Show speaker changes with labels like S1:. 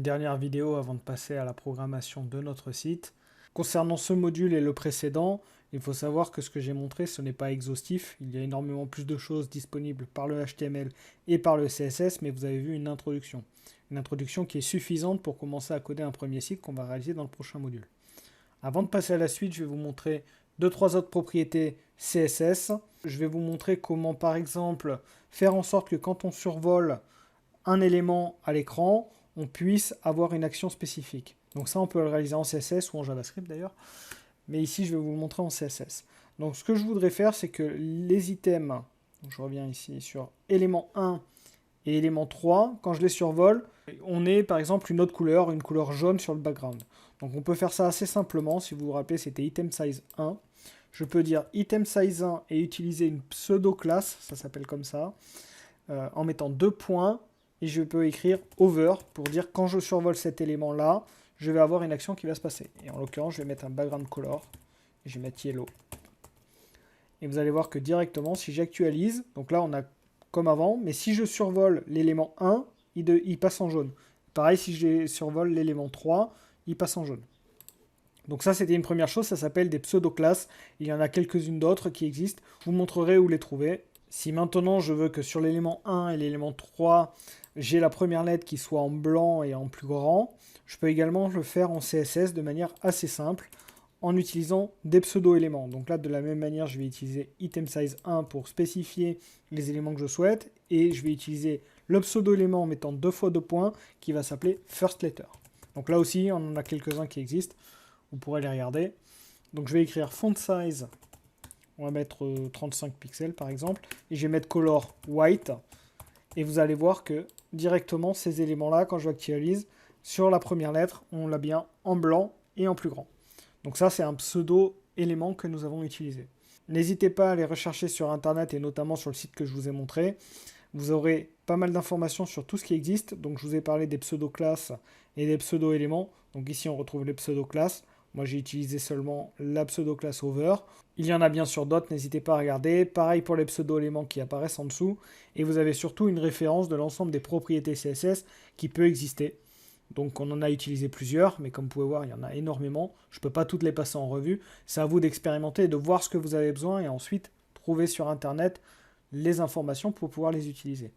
S1: dernière vidéo avant de passer à la programmation de notre site. Concernant ce module et le précédent, il faut savoir que ce que j'ai montré, ce n'est pas exhaustif. Il y a énormément plus de choses disponibles par le HTML et par le CSS, mais vous avez vu une introduction. Une introduction qui est suffisante pour commencer à coder un premier site qu'on va réaliser dans le prochain module. Avant de passer à la suite, je vais vous montrer 2-3 autres propriétés CSS. Je vais vous montrer comment, par exemple, faire en sorte que quand on survole un élément à l'écran, on puisse avoir une action spécifique. Donc ça, on peut le réaliser en CSS ou en JavaScript d'ailleurs. Mais ici, je vais vous le montrer en CSS. Donc ce que je voudrais faire, c'est que les items, donc je reviens ici sur élément 1 et élément 3, quand je les survole, on ait par exemple une autre couleur, une couleur jaune sur le background. Donc on peut faire ça assez simplement. Si vous vous rappelez, c'était item size 1. Je peux dire item size 1 et utiliser une pseudo-classe, ça s'appelle comme ça, en mettant 2 points. Et je peux écrire over pour dire quand je survole cet élément-là, je vais avoir une action qui va se passer. Et en l'occurrence, je vais mettre un background color. Et je vais mettre yellow. Et vous allez voir que directement, si j'actualise, donc là on a comme avant, mais si je survole l'élément 1, il passe en jaune. Pareil, si je survole l'élément 3, il passe en jaune. Donc ça, c'était une première chose, ça s'appelle des pseudo-classes. Il y en a quelques-unes d'autres qui existent. Je vous montrerai où les trouver. Si maintenant je veux que sur l'élément 1 et l'élément 3, j'ai la première lettre qui soit en blanc et en plus grand, je peux également le faire en CSS de manière assez simple en utilisant des pseudo-éléments. Donc là, de la même manière, je vais utiliser item size 1 pour spécifier les éléments que je souhaite et je vais utiliser le pseudo-élément en mettant 2 fois 2 points qui va s'appeler first letter. Donc là aussi, on en a quelques-uns qui existent. Vous pourrez les regarder. Donc je vais écrire font size. On va mettre 35 pixels par exemple. Et je vais mettre color white. Et vous allez voir que directement ces éléments-là, quand je actualise, sur la première lettre, on l'a bien en blanc et en plus grand. Donc ça, c'est un pseudo-élément que nous avons utilisé. N'hésitez pas à les rechercher sur Internet et notamment sur le site que je vous ai montré. Vous aurez pas mal d'informations sur tout ce qui existe. Donc je vous ai parlé des pseudo-classes et des pseudo-éléments. Donc ici, on retrouve les pseudo-classes. Moi, j'ai utilisé seulement la pseudo-classe over. Il y en a bien sûr d'autres, n'hésitez pas à regarder. Pareil pour les pseudo-éléments qui apparaissent en dessous. Et vous avez surtout une référence de l'ensemble des propriétés CSS qui peut exister. Donc on en a utilisé plusieurs, mais comme vous pouvez voir, il y en a énormément. Je ne peux pas toutes les passer en revue. C'est à vous d'expérimenter et de voir ce que vous avez besoin et ensuite trouver sur Internet les informations pour pouvoir les utiliser.